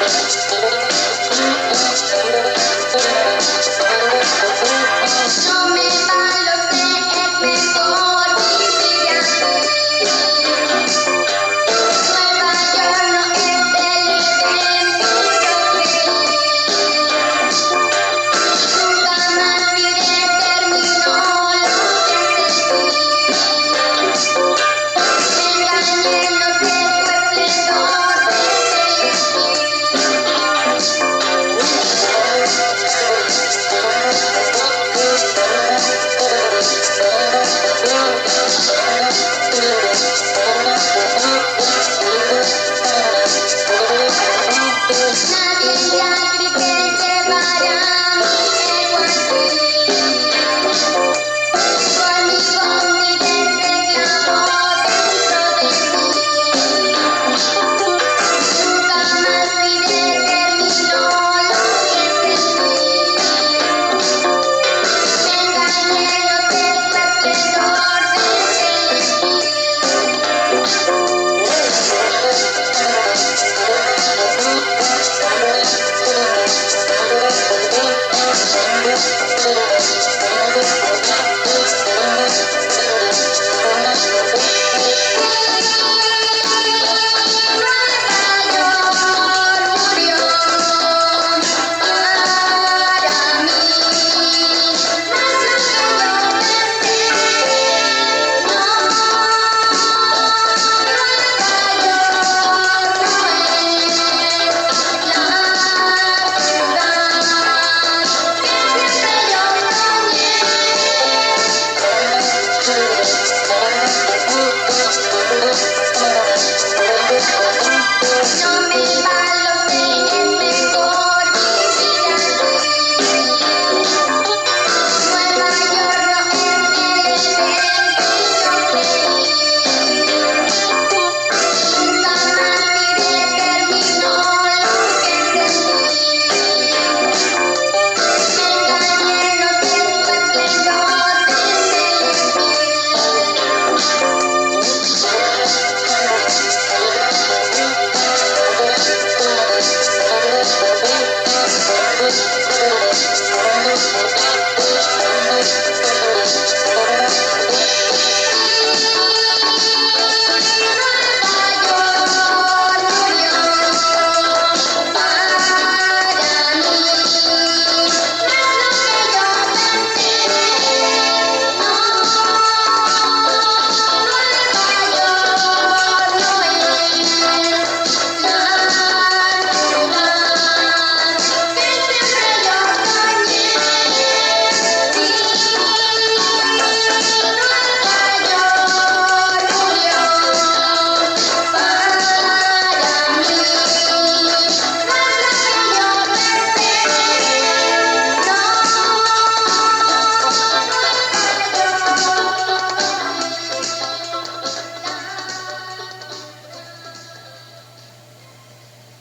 No me van los de es mejor vivir aquí. Nueva York no es el Edén que yo creí. Nunca más diré terminó lo que sentí. Me engañé en los de tu esplendor nadie ya que llevará mi ego así. Conmigo mi desclavo dentro de mí. Nunca más diré terminó lo que sentí. Me engañé en los de tu esplendor